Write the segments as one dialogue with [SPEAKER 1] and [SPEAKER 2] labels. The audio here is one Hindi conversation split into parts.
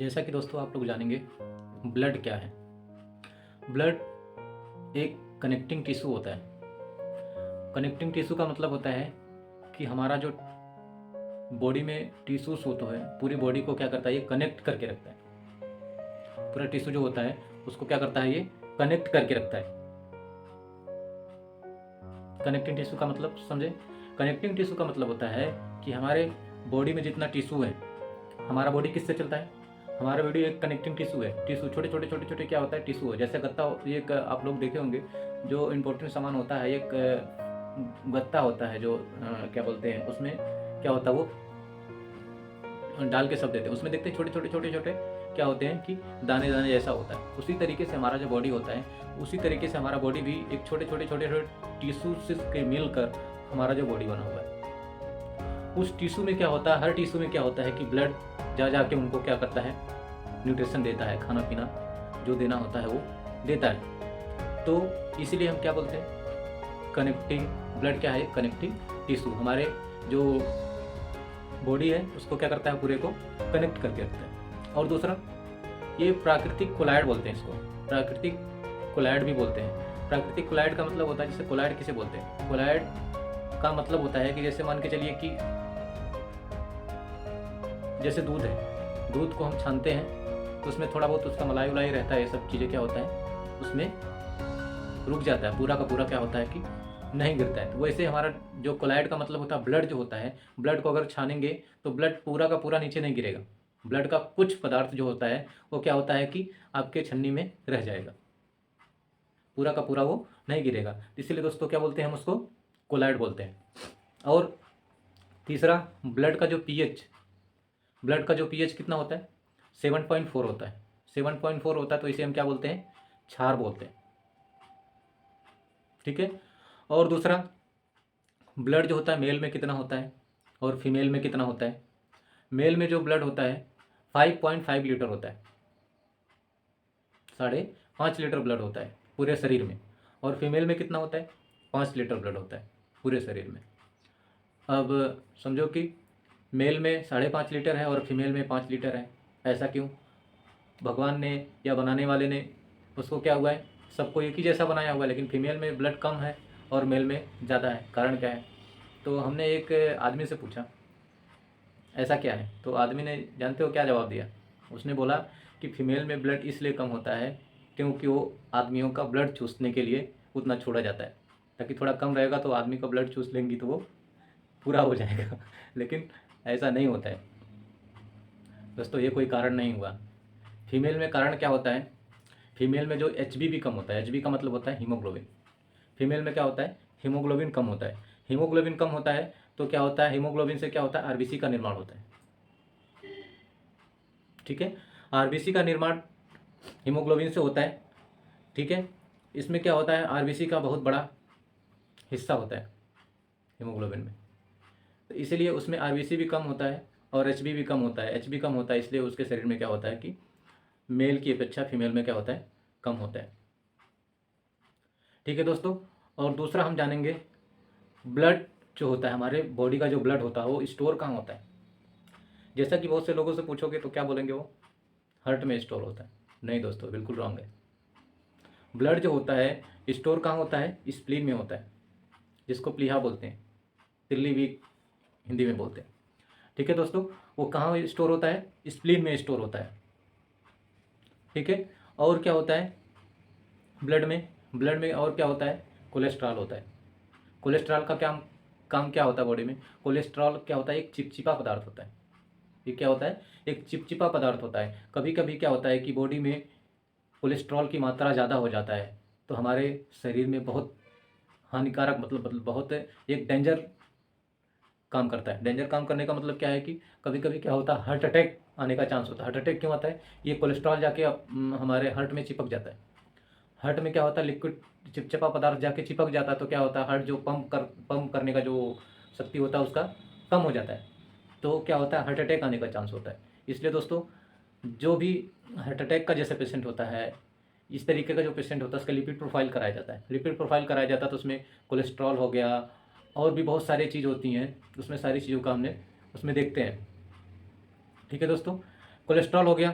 [SPEAKER 1] जैसा कि दोस्तों आप लोग जानेंगे, ब्लड क्या है। ब्लड एक कनेक्टिंग टिश्यू होता है। कनेक्टिंग टिश्यू का मतलब होता है कि हमारा जो बॉडी में टिश्यूज होता है, पूरी बॉडी को क्या करता है, ये कनेक्ट करके रखता है। पूरा टिश्यू जो होता है उसको क्या करता है, ये कनेक्ट करके रखता है। कनेक्टिंग टिश्यू का मतलब समझे। कनेक्टिंग टिश्यू का मतलब होता है कि हमारे बॉडी में जितना टिश्यू है, हमारा बॉडी किससे चलता है, हमारा बॉडी एक कनेक्टिंग टिश्यू है। टिश्यू छोटे छोटे छोटे छोटे क्या होता है, टिश्यू है। जैसे गत्ता, ये एक आप लोग देखे होंगे, जो इम्पोर्टेंट सामान होता है, एक गत्ता होता है जो क्या बोलते हैं, उसमें क्या होता है, वो डाल के सब देते हैं, उसमें देखते हैं छोटे छोटे छोटे छोटे क्या होते हैं कि दाने दाने जैसा होता है। उसी तरीके से हमारा जो बॉडी होता है, उसी तरीके से हमारा बॉडी भी एक छोटे छोटे छोटे छोटे टिश्यू के मिलकर हमारा जो बॉडी बना हुआ है। उस टिश्यू में क्या होता है, हर टिश्यू में क्या होता है कि ब्लड जा जा के उनको क्या करता है, न्यूट्रिशन देता है, खाना पीना जो देना होता है वो देता है। तो इसीलिए हम क्या बोलते हैं, कनेक्टिंग ब्लड क्या है, कनेक्टिंग टिश्यू। हमारे जो बॉडी है उसको क्या करता है, पूरे को कनेक्ट करके रखता है। और दूसरा, ये प्राकृतिक कोलाइड बोलते हैं इसको, प्राकृतिक कोलाइड भी बोलते हैं। प्राकृतिक कोलाइड का मतलब होता है, जैसे कोलाइड किसे बोलते हैं, कोलाइड का मतलब होता है कि जैसे मान के चलिए कि जैसे दूध है, दूध को हम छानते हैं तो उसमें थोड़ा बहुत उसका मलाई उलाई रहता है, ये सब चीज़ें क्या होता है उसमें रुक जाता है, पूरा का पूरा क्या होता है कि नहीं गिरता है। तो वैसे हमारा जो कोलाइड का मतलब होता है, ब्लड जो होता है, ब्लड को अगर छानेंगे तो ब्लड पूरा का पूरा नीचे नहीं गिरेगा। ब्लड का कुछ पदार्थ जो होता है वो क्या होता है कि आपके छन्नी में रह जाएगा, पूरा का पूरा वो नहीं गिरेगा। इसीलिए दोस्तों क्या बोलते हैं, हम उसको कोलाइड बोलते हैं। और तीसरा, ब्लड का जो पीएच, ब्लड का जो पीएच कितना होता है, 7.4 होता है। 7.4 होता है तो इसे हम क्या बोलते हैं, क्षार बोलते हैं। ठीक है। और दूसरा, ब्लड जो होता है मेल में कितना होता है और फीमेल में कितना होता है। मेल में जो ब्लड होता है 5.5 लीटर होता है, 5.5 लीटर ब्लड होता है पूरे शरीर में। और फीमेल में कितना होता है, 5 लीटर ब्लड होता है पूरे शरीर में। अब समझो कि मेल में 5.5 लीटर है और फीमेल में 5 लीटर है। ऐसा क्यों, भगवान ने या बनाने वाले ने उसको क्या हुआ है, सबको एक ही जैसा बनाया हुआ है, लेकिन फीमेल में ब्लड कम है और मेल में ज़्यादा है, कारण क्या है। तो हमने एक आदमी से पूछा ऐसा क्या है, तो आदमी ने जानते हो क्या जवाब दिया, उसने बोला कि फीमेल में ब्लड इसलिए कम होता है क्योंकि वो आदमियों का ब्लड चूसने के लिए उतना छोड़ा जाता है, ताकि थोड़ा कम रहेगा तो आदमी का ब्लड चूस लेंगी तो वो पूरा हो जाएगा। लेकिन ऐसा नहीं होता है दोस्तों, ये कोई कारण नहीं हुआ। फीमेल में कारण क्या होता है, फीमेल में जो एचबी भी कम होता है, एचबी का मतलब होता है हीमोग्लोबिन। फीमेल में क्या होता है, हीमोग्लोबिन कम होता है। हीमोग्लोबिन कम होता है तो क्या होता है, हीमोग्लोबिन से क्या होता है, आरबीसी का निर्माण होता है। ठीक है, आरबीसी का निर्माण हीमोग्लोबिन से होता है। ठीक है, इसमें क्या होता है, आरबीसी का बहुत बड़ा हिस्सा होता है हीमोग्लोबिन में, तो इसीलिए उसमें आरबीसी भी कम होता है और एचबी भी कम होता है। एचबी कम होता है इसलिए उसके शरीर में क्या होता है कि मेल की अपेक्षा फीमेल में क्या होता है, कम होता है। ठीक है दोस्तों। और दूसरा हम जानेंगे, ब्लड जो होता है, हमारे बॉडी का जो ब्लड होता है वो स्टोर कहाँ होता है। जैसा कि बहुत से लोगों से पूछोगे तो क्या बोलेंगे, वो हार्ट में स्टोर होता है। नहीं दोस्तों, बिल्कुल रॉन्ग है। ब्लड जो होता है स्टोर कहाँ होता है, स्प्लीन में होता है, जिसको प्लीहा बोलते हैं, तिल्ली भी हिंदी में बोलते हैं। ठीक है दोस्तों, वो कहाँ स्टोर होता है, स्प्लीन में स्टोर होता है। ठीक है। और क्या होता है ब्लड में, ब्लड में और क्या होता है, कोलेस्ट्रॉल होता है। कोलेस्ट्रॉल का क्या काम क्या होता है बॉडी में, कोलेस्ट्रॉल क्या होता है, एक चिपचिपा पदार्थ होता है। ये क्या होता है, एक चिपचिपा पदार्थ होता है। कभी कभी क्या होता है कि बॉडी में कोलेस्ट्रॉल की मात्रा ज़्यादा हो जाता है तो हमारे शरीर में बहुत हानिकारक, मतलब बहुत एक डेंजर काम करता है। डेंजर काम करने का मतलब क्या है कि कभी कभी क्या होता है, हार्ट अटैक आने का चांस होता है। हार्ट अटैक क्यों आता है, ये कोलेस्ट्रॉल जाके हमारे हार्ट में चिपक जाता है। हार्ट में क्या होता है, लिक्विड चिपचिपा पदार्थ जाके चिपक जाता है तो क्या होता है, हार्ट जो पंप करने का जो शक्ति होता है उसका कम हो जाता है, तो क्या होता है, हार्ट अटैक आने का चांस होता है। इसलिए दोस्तों, जो भी हार्ट अटैक का जैसे पेशेंट होता है, इस तरीके का जो पेशेंट होता है उसका लिपिड प्रोफाइल कराया जाता है। लिपिड प्रोफाइल कराया जाता है तो उसमें कोलेस्ट्रॉल हो गया और भी बहुत सारी चीज़ होती हैं, उसमें सारी चीज़ों का हमने उसमें देखते हैं। ठीक है दोस्तों, कोलेस्ट्रॉल हो गया,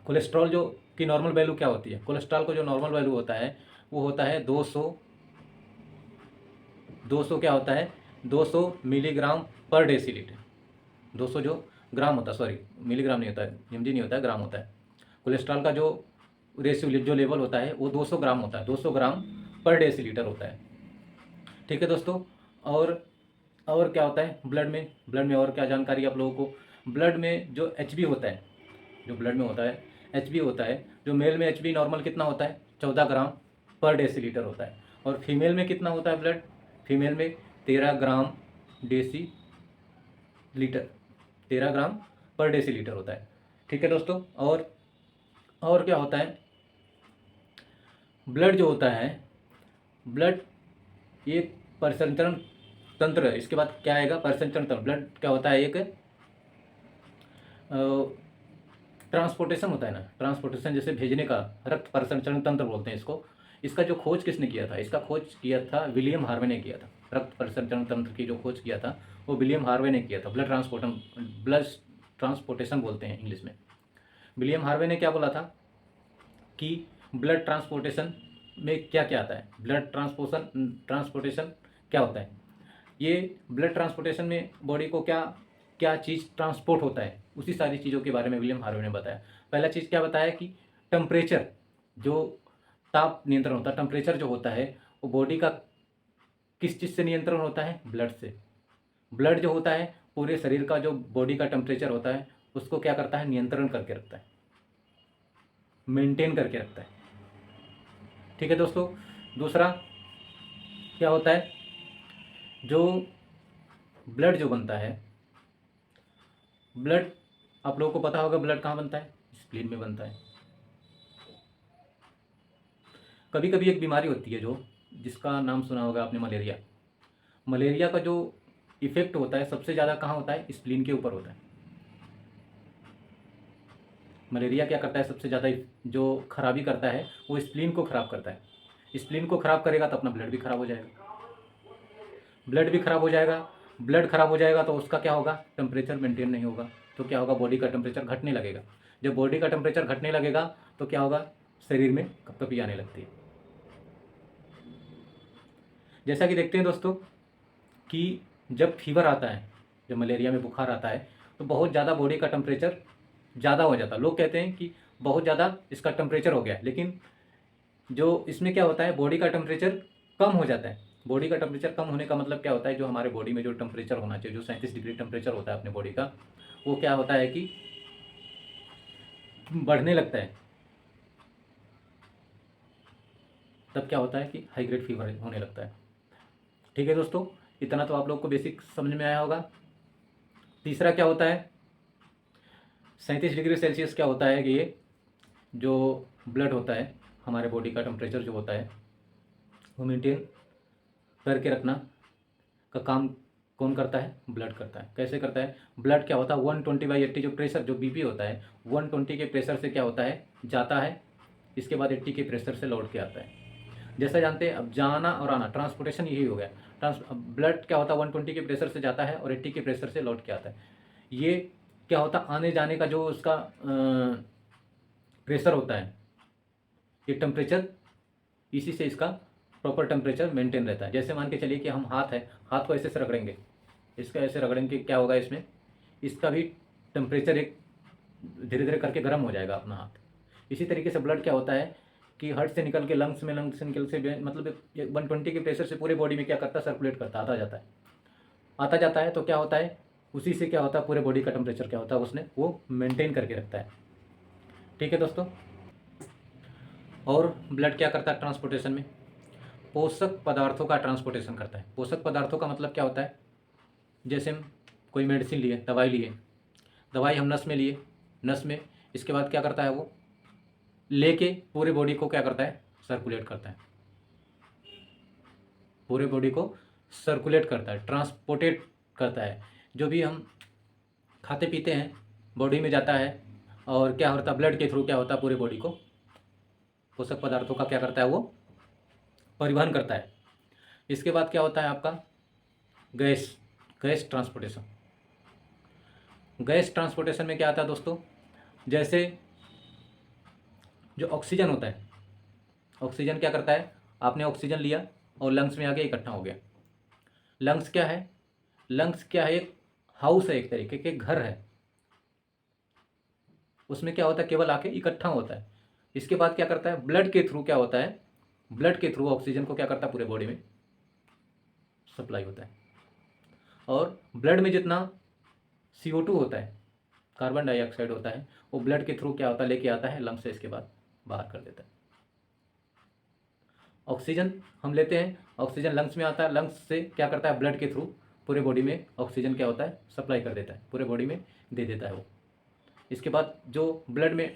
[SPEAKER 1] कोलेस्ट्रॉल जो की नॉर्मल वैल्यू क्या होती है, कोलेस्ट्रॉल को जो नॉर्मल वैल्यू होता है वो होता है 200 क्या होता है 200 मिलीग्राम पर डेसीलीटर। 200 जो ग्राम होता है, सॉरी मिलीग्राम नहीं होता है, एमजी नहीं होता है, ग्राम होता है। कोलेस्ट्रॉल का जो रेशियो जो लेवल होता है वो 200 ग्राम होता है, 200 ग्राम पर डेसीलीटर होता है। ठीक है दोस्तों। और क्या होता है ब्लड में और क्या जानकारी आप लोगों को, ब्लड में जो एचबी होता है, जो ब्लड में होता है एचबी होता है, जो मेल में एचबी नॉर्मल कितना होता है 14 ग्राम पर डेसीलीटर होता है, और फीमेल में कितना होता है ब्लड, फीमेल में 13 ग्राम डेसी लीटर, 13 ग्राम पर डेसीलीटर होता है। ठीक है दोस्तों। और क्या होता है, ब्लड जो होता है, ब्लड एक परिसंचरण तंत्र है। इसके बाद क्या आएगा, परिसंचरण तंत्र। ब्लड क्या होता है, एक ट्रांसपोर्टेशन होता है ना, ट्रांसपोर्टेशन जैसे भेजने का, रक्त परिसंचरण तंत्र बोलते हैं इसको। इसका जो खोज किसने किया था, इसका खोज किया था विलियम हार्वे ने किया था। रक्त परिसंचरण तंत्र की जो खोज किया था वो विलियम हार्वे ने किया था। ब्लड ट्रांसपोर्टेशन बोलते हैं इंग्लिश में। विलियम हार्वे ने क्या बोला था कि ब्लड ट्रांसपोर्टेशन में क्या क्या आता है, ब्लड ट्रांसपोर्टेशन क्या होता है। ये ब्लड ट्रांसपोर्टेशन में बॉडी को क्या क्या चीज़ ट्रांसपोर्ट होता है, उसी सारी चीज़ों के बारे में विलियम हार्वे ने बताया। पहला चीज़ क्या बताया कि टेम्परेचर, जो ताप नियंत्रण होता है, टेम्परेचर जो होता है वो बॉडी का किस चीज़ से नियंत्रण होता है, ब्लड से। ब्लड जो होता है पूरे शरीर का जो बॉडी का टेम्परेचर होता है उसको क्या करता है, नियंत्रण करके रखता है, मेंटेन करके रखता है। ठीक है दोस्तों। दूसरा क्या होता है, जो ब्लड जो बनता है, ब्लड आप लोगों को पता होगा ब्लड कहाँ बनता है, स्प्लीन में बनता है। कभी कभी एक बीमारी होती है जो, जिसका नाम सुना होगा आपने, मलेरिया। मलेरिया का जो इफेक्ट होता है सबसे ज़्यादा कहाँ होता है, स्प्लीन के ऊपर होता है। मलेरिया क्या करता है, सबसे ज़्यादा जो खराबी करता है वो स्प्लीन को ख़राब करता है। स्प्लीन को ख़राब करेगा तो अपना ब्लड भी ख़राब हो जाएगा, ब्लड भी ख़राब हो जाएगा। ब्लड ख़राब हो जाएगा तो उसका क्या होगा, टेम्परेचर मेंटेन नहीं होगा, तो क्या होगा, बॉडी का टेम्परेचर घटने लगेगा। जब बॉडी का टेम्परेचर घटने लगेगा तो क्या होगा, शरीर में कपकपी आने लगती है। जैसा कि देखते हैं दोस्तों कि जब फीवर आता है, जब मलेरिया में बुखार आता है तो बहुत ज़्यादा बॉडी का टेम्परेचर ज़्यादा हो जाता है। लोग कहते हैं कि बहुत ज़्यादा इसका टेम्परेचर हो गया, लेकिन जो इसमें क्या होता है, बॉडी का टेम्परेचर कम हो जाता है। बॉडी का टेम्परेचर कम होने का मतलब क्या होता है, जो हमारे बॉडी में जो टेम्परेचर होना चाहिए, जो 37 डिग्री टेम्परेचर होता है अपने बॉडी का, वो क्या होता है कि बढ़ने लगता है। तब क्या होता है कि हाई ग्रेड फीवर होने लगता है। ठीक है दोस्तों, इतना तो आप लोग को बेसिक समझ में आया होगा। तीसरा क्या होता है, 37 डिग्री सेल्सियस क्या होता है कि ये जो ब्लड होता है, हमारे बॉडी का टेम्परेचर जो होता है वो मेंटेन करके रखना का काम कौन करता है, ब्लड करता है। कैसे करता है, ब्लड क्या होता है 120/80 जो प्रेशर, जो बीपी होता है 120 के प्रेशर से क्या होता है, जाता है, इसके बाद 80 के प्रेशर से लौट के आता है। जैसा जानते हैं, अब जाना और आना, ट्रांसपोर्टेशन यही हो गया। ब्लड क्या होता है 120 के प्रेशर से जाता है और 80 के प्रेशर से लौट के आता है। ये क्या होता है, आने जाने का जो उसका प्रेशर होता है, ये टेम्परेचर, इसी से इसका प्रॉपर टेम्परेचर मेंटेन रहता है। जैसे मान के चलिए कि हम हाथ है, हाथ को ऐसे से रगड़ेंगे, इसका ऐसे रगड़ेंगे, क्या होगा इसमें, इसका भी टेम्परेचर एक धीरे धीरे करके गर्म हो जाएगा अपना हाथ। इसी तरीके से ब्लड क्या होता है कि हार्ट से निकल के लंग्स में, लंग्स से निकल से मतलब 120 के प्रेशर से पूरे बॉडी में क्या करता है, सर्कुलेट करता आता जाता है, आता जाता है। तो क्या होता है, उसी से क्या होता है, पूरे बॉडी का टेम्परेचर क्या होता है, उसने वो मेंटेन करके रखता है। ठीक है दोस्तों। और ब्लड क्या करता है ट्रांसपोर्टेशन में, पोषक पदार्थों का ट्रांसपोर्टेशन करता है। पोषक पदार्थों का मतलब क्या होता है, जैसे हम कोई मेडिसिन लिए, दवाई लिए, दवाई हम नस में लिए, नस में इसके बाद क्या करता है, वो लेके पूरे बॉडी को क्या करता है, सर्कुलेट करता है, पूरे बॉडी को सर्कुलेट करता है, ट्रांसपोर्टेट करता है। जो भी हम खाते पीते हैं बॉडी में जाता है, और क्या होता है, ब्लड के थ्रू क्या होता है, पूरे बॉडी को पोषक पदार्थों का क्या करता है, वो परिवहन करता है। इसके बाद क्या होता है आपका, gas, gas transportation. Gas transportation में क्या आता है दोस्तों, जैसे जो ऑक्सीजन होता है, ऑक्सीजन क्या करता है, आपने ऑक्सीजन लिया और लंग्स में आके इकट्ठा हो गया। लंग्स क्या है, लंग्स क्या है, एक हाउस है, एक तरीके के घर है। उसमें क्या होता है, केवल आके इकट्ठा होता है। इसके बाद क्या करता है, ब्लड के थ्रू क्या होता है, ब्लड के थ्रू ऑक्सीजन को क्या करता है, पूरे बॉडी में सप्लाई होता है। और ब्लड में जितना CO2 होता है, कार्बन डाइऑक्साइड होता है, वो ब्लड के थ्रू क्या होता है, लेके आता है लंग्स से, इसके बाद बाहर कर देता है। ऑक्सीजन हम लेते हैं, ऑक्सीजन लंग्स में आता है, लंग्स से क्या करता है, ब्लड के थ्रू पूरे बॉडी में ऑक्सीजन क्या होता है, सप्लाई कर देता है, पूरे बॉडी में दे देता है वो। इसके बाद जो ब्लड में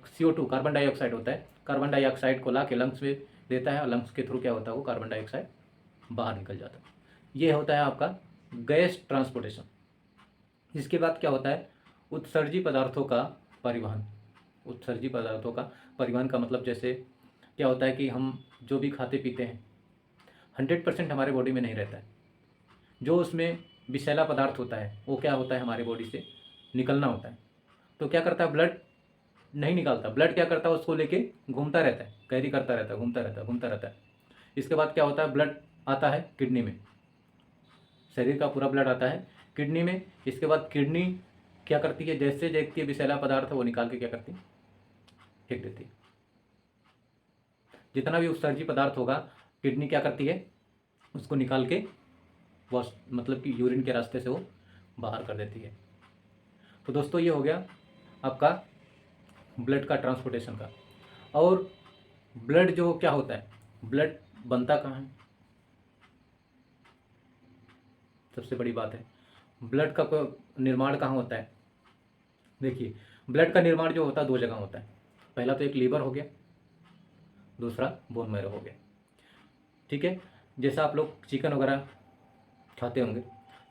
[SPEAKER 1] CO2 कार्बन डाइऑक्साइड होता है, कार्बन डाइऑक्साइड को ला के लंग्स में देता है और लंग्स के थ्रू क्या होता है, वो कार्बन डाइऑक्साइड बाहर निकल जाता है। ये होता है आपका गैस ट्रांसपोर्टेशन। इसके बाद क्या होता है, उत्सर्जी पदार्थों का परिवहन। उत्सर्जी पदार्थों का परिवहन का मतलब जैसे क्या होता है कि हम जो भी खाते पीते हैं 100% हमारे बॉडी में नहीं रहता है। जो उसमें विषैला पदार्थ होता है वो क्या होता है, हमारे बॉडी से निकलना होता है। तो क्या करता है, ब्लड नहीं निकालता, ब्लड क्या करता है, उसको लेके घूमता रहता है, कैरी करता रहता है, घूमता रहता है, घूमता रहता है। इसके बाद क्या होता है, ब्लड आता है किडनी में, शरीर का पूरा ब्लड आता है किडनी में। इसके बाद किडनी क्या करती है, जैसे देखती है विषैला पदार्थ वो निकाल के क्या करती है, फेंक देती है। जितना भी उत्सर्जी पदार्थ होगा किडनी क्या करती है, उसको निकाल के वॉश मतलब कि यूरिन के रास्ते से वो बाहर कर देती है। तो दोस्तों ये हो गया आपका ब्लड का ट्रांसपोर्टेशन का। और ब्लड जो क्या होता है, ब्लड बनता कहाँ है, सबसे बड़ी बात है ब्लड का निर्माण कहाँ होता है। देखिए ब्लड का निर्माण जो होता है 2 जगह होता है। पहला तो एक लीवर हो गया, दूसरा बोन मैरो हो गया। ठीक है, जैसा आप लोग चिकन वगैरह खाते होंगे,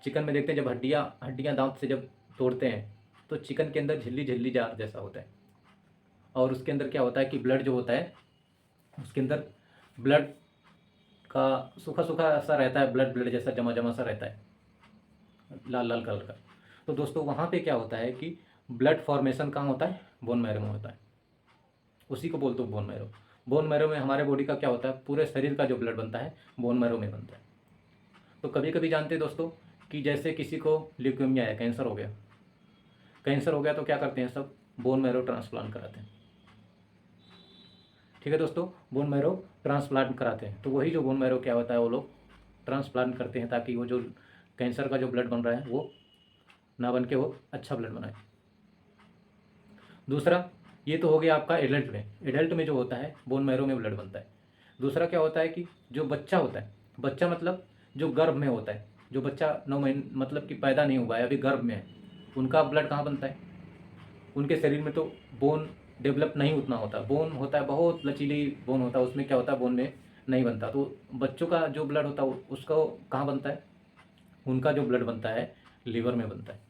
[SPEAKER 1] चिकन में देखते हैं जब हड्डियाँ दांत से जब तोड़ते हैं तो चिकन के अंदर झिल्ली झिल्ली जार जैसा होता है। और उसके अंदर क्या होता है कि ब्लड जो होता है उसके अंदर ब्लड का सूखा सूखा सा रहता है, ब्लड ब्लड जैसा जमा जमा सा रहता है, लाल लाल कलर का। तो दोस्तों वहाँ पे क्या होता है कि ब्लड फॉर्मेशन कहाँ होता है, बोन मैरो में होता है। उसी को बोलते हो बोन मैरो। बोन मैरो में हमारे बॉडी का क्या होता है, पूरे शरीर का जो ब्लड बनता है बोन मैरो में बनता है। तो कभी कभी जानते हैं दोस्तों कि जैसे किसी को ल्यूकेमिया है, कैंसर हो गया, कैंसर हो गया तो क्या करते हैं, सब बोन मैरो ट्रांसप्लांट कराते हैं। ठीक है दोस्तों, बोन मैरो ट्रांसप्लांट कराते हैं। तो वही जो बोन मैरो क्या होता है, वो लोग ट्रांसप्लांट करते हैं ताकि वो जो कैंसर का जो ब्लड बन रहा है वो ना बन के वो अच्छा ब्लड बनाए। दूसरा ये तो हो गया आपका एडल्ट में। एडल्ट में जो होता है बोन मैरो में ब्लड बनता है। दूसरा क्या होता है कि जो बच्चा होता है, बच्चा मतलब जो गर्भ में होता है, जो बच्चा 9 महीने मतलब कि पैदा नहीं हुआ है, अभी गर्भ में है, उनका ब्लड कहाँ बनता है, उनके शरीर में तो बोन डेवलप नहीं उतना होता, बोन होता है बहुत लचीली बोन होता है, उसमें क्या होता है बोन में नहीं बनता। तो बच्चों का जो ब्लड होता है उसका कहाँ बनता है, उनका जो ब्लड बनता है लीवर में बनता है,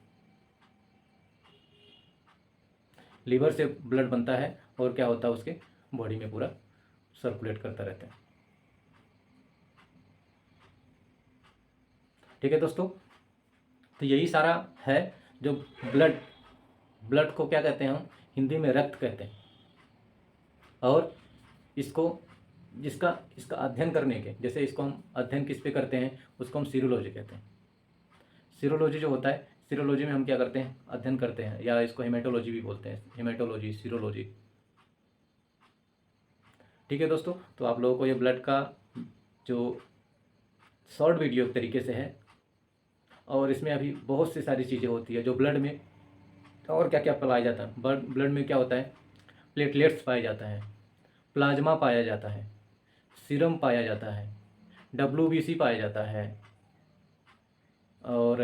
[SPEAKER 1] लीवर से ब्लड बनता है और क्या होता है उसके बॉडी में पूरा सर्कुलेट करता रहता है। ठीक है दोस्तों, तो यही सारा है जो ब्लड, ब्लड को क्या कहते हैं हम हिंदी में रक्त कहते हैं। और इसको इसका अध्ययन करने के, जैसे इसको हम अध्ययन किस पे करते हैं, उसको हम सीरोलॉजी कहते हैं। सीरोलॉजी जो होता है, सीरोलॉजी में हम क्या करते हैं, अध्ययन करते हैं, या इसको हेमेटोलॉजी भी बोलते हैं, हेमेटोलॉजी सीरोलॉजी। ठीक है दोस्तों, तो आप लोगों को ये ब्लड का जो शॉर्ट वीडियो तरीके से है, और इसमें अभी बहुत सी सारी चीज़ें होती है जो ब्लड में और क्या क्या पाया जाता है। ब्लड में क्या होता है, प्लेटलेट्स पाया जाता है, प्लाज्मा पाया जाता है, सीरम पाया जाता है, WBC पाया जाता है, और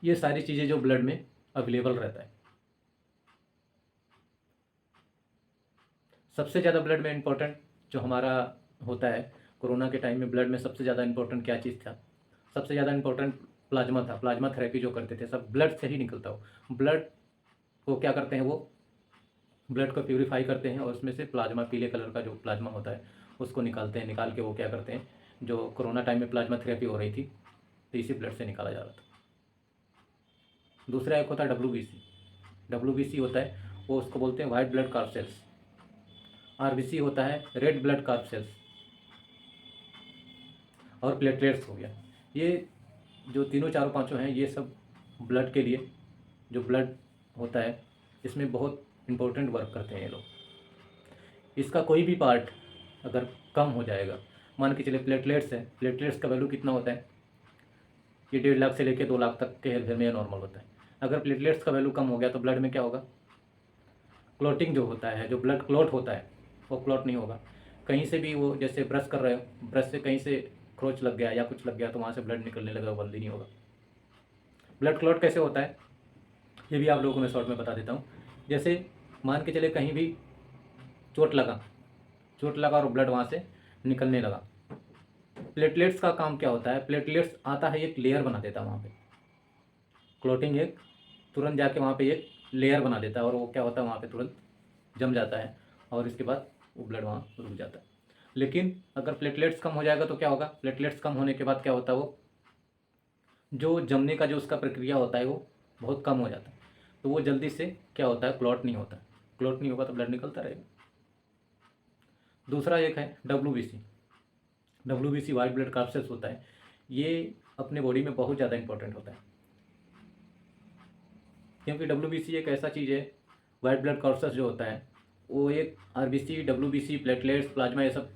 [SPEAKER 1] ये सारी चीज़ें जो ब्लड में अवेलेबल रहता है। सबसे ज़्यादा ब्लड में इम्पोर्टेंट जो हमारा होता है, कोरोना के टाइम में ब्लड में सबसे ज़्यादा इम्पोर्टेंट क्या चीज़ था, सबसे ज़्यादा इम्पोर्टेंट प्लाज्मा था। प्लाज्मा थेरेपी जो करते थे सब ब्लड से ही निकलता हो। ब्लड को क्या करते हैं, वो ब्लड को प्यूरीफाई करते हैं और उसमें से प्लाज्मा, पीले कलर का जो प्लाज्मा होता है उसको निकालते हैं। निकाल के वो क्या करते हैं, जो कोरोना टाइम में प्लाज्मा थेरेपी हो रही थी तो इसी ब्लड से निकाला जा रहा था। दूसरा एक होता है WBC। WBC होता है वो, उसको बोलते हैं वाइट ब्लड कार्सेल्स। आरबीसी होता है रेड ब्लड कार्ब सेल्स, और प्लेटलेट्स हो गया। ये जो तीनों चारों पांचों हैं ये सब ब्लड के लिए, जो ब्लड होता है इसमें बहुत इम्पोर्टेंट वर्क करते हैं ये लोग। इसका कोई भी पार्ट अगर कम हो जाएगा, मान के चले प्लेटलेट्स है, प्लेटलेट्स का वैल्यू कितना होता है, ये 1.5 लाख से लेकर 2 लाख तक के हेल्थ में नॉर्मल होता है। अगर प्लेटलेट्स का वैल्यू कम हो गया तो ब्लड में क्या होगा, क्लॉटिंग जो होता है, जो ब्लड क्लॉट होता है वो क्लॉट नहीं होगा। कहीं से भी वो जैसे ब्रश कर रहे हो, ब्रश से कहीं से खरोच लग गया या कुछ लग गया तो वहाँ से ब्लड निकलने लगा, वो बंद ही नहीं होगा। ब्लड क्लॉट कैसे होता है ये भी आप लोगों को मैं शॉर्ट में बता देता हूँ। जैसे मान के चले कहीं भी चोट लगा और ब्लड वहाँ से निकलने लगा। प्लेटलेट्स का काम क्या होता है, प्लेटलेट्स आता है एक लेयर बना देता है वहाँ पे, क्लॉटिंग एक तुरंत जाके वहाँ पे एक लेयर बना देता है और वो क्या होता है वहाँ पे तुरंत जम जाता है और इसके बाद वो ब्लड वहाँ रुक जाता है। लेकिन अगर प्लेटलेट्स कम हो जाएगा तो क्या होगा, प्लेटलेट्स कम होने के बाद क्या होता है, वो जो जमने का जो उसका प्रक्रिया होता है वो बहुत कम हो जाता है, तो वो जल्दी से क्या होता है, क्लॉट नहीं होता। क्लॉट नहीं होगा तो ब्लड निकलता रहेगा। दूसरा एक है W white blood carb cells होता है। ये अपने बॉडी में बहुत ज़्यादा इंपॉर्टेंट होता है, क्योंकि डब्ल्यू एक ऐसा चीज़ है, वाइट ब्लड कार्ब सेल्स जो होता है वो एक आरबीसी, डब्ल्यू प्लेटलेट्स, प्लाज्मा, ये सब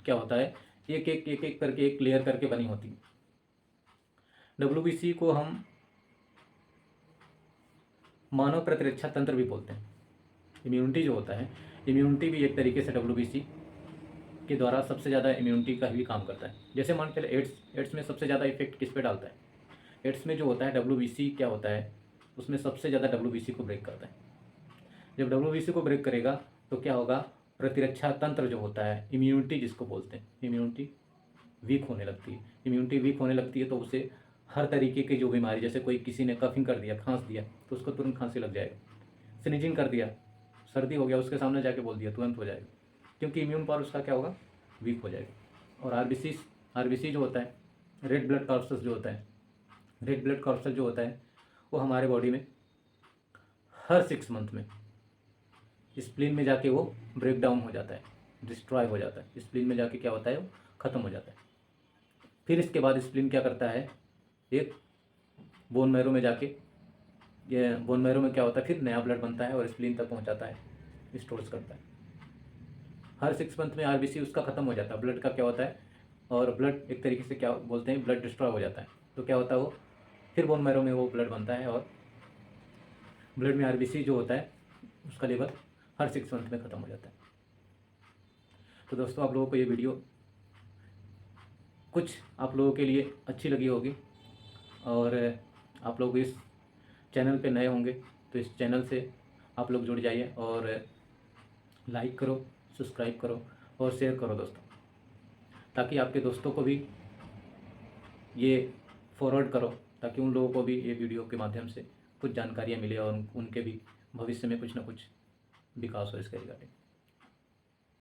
[SPEAKER 1] क्या होता है, एक एक एक एक करके एक लेयर करके बनी होती है। डब्ल्यू को हम मानव प्रतिरक्षा तंत्र भी बोलते हैं। इम्यूनिटी जो होता है, इम्यूनिटी भी एक तरीके से डब्ल्यू के द्वारा सबसे ज़्यादा इम्यूनिटी का ही काम करता है। जैसे मान चले एड्स में सबसे ज़्यादा इफेक्ट किस पे डालता है, एड्स में जो होता है डब्ल्यू क्या होता है, उसमें सबसे ज़्यादा डब्ल्यू को ब्रेक करता है। जब डब्ल्यू को ब्रेक करेगा तो क्या होगा, प्रतिरक्षा तंत्र जो होता है, इम्यूनिटी जिसको बोलते हैं, इम्यूनिटी वीक होने लगती है। इम्यूनिटी वीक होने लगती है तो उसे हर तरीके की जो बीमारी, जैसे कोई किसी ने कफिंग कर दिया, खांस दिया तो उसको तुरंत खांसी लग जाएगा। स्नीजिंग कर दिया, सर्दी हो गया, उसके सामने जाके बोल दिया तुरंत हो जाएगा, क्योंकि इम्यून पावर उसका क्या होगा, वीक हो जाएगा। और आरबीसी जो होता है, रेड ब्लड कॉर्पसेस जो होता है, रेड ब्लड कॉर्पसेस जो होता है वो हमारे बॉडी में हर 6 मंथ में स्प्लीन में जाके वो ब्रेक डाउन हो जाता है, डिस्ट्रॉय हो जाता है। स्प्लीन में जाके क्या होता है, वो ख़त्म हो जाता है। फिर इसके बाद स्प्लीन क्या करता है, एक बोन मैरो में जाके, ये बोन मैरो में क्या होता है, फिर नया ब्लड बनता है और स्प्लीन तक पहुंचाता है, स्टोर्स करता है। हर 6 मंथ में आरबीसी उसका ख़त्म हो जाता है, ब्लड का क्या होता है, और ब्लड एक तरीके से क्या बोलते हैं, ब्लड डिस्ट्रॉय हो जाता है। तो क्या होता है, वो फिर बोन मैरो में वो ब्लड बनता है और ब्लड में आरबीसी जो होता है उसका लेवल हर 6 मंथ में ख़त्म हो जाता है। तो दोस्तों आप लोगों को ये वीडियो कुछ आप लोगों के लिए अच्छी लगी होगी, और आप लोग इस चैनल पे नए होंगे तो इस चैनल से आप लोग जुड़ जाइए और लाइक करो, सब्सक्राइब करो और शेयर करो दोस्तों, ताकि आपके दोस्तों को भी ये फॉरवर्ड करो, ताकि उन लोगों को भी ये वीडियो के माध्यम से कुछ जानकारियाँ मिले और उनके भी भविष्य में कुछ ना कुछ विकास हो इसके रिगार्डिंग।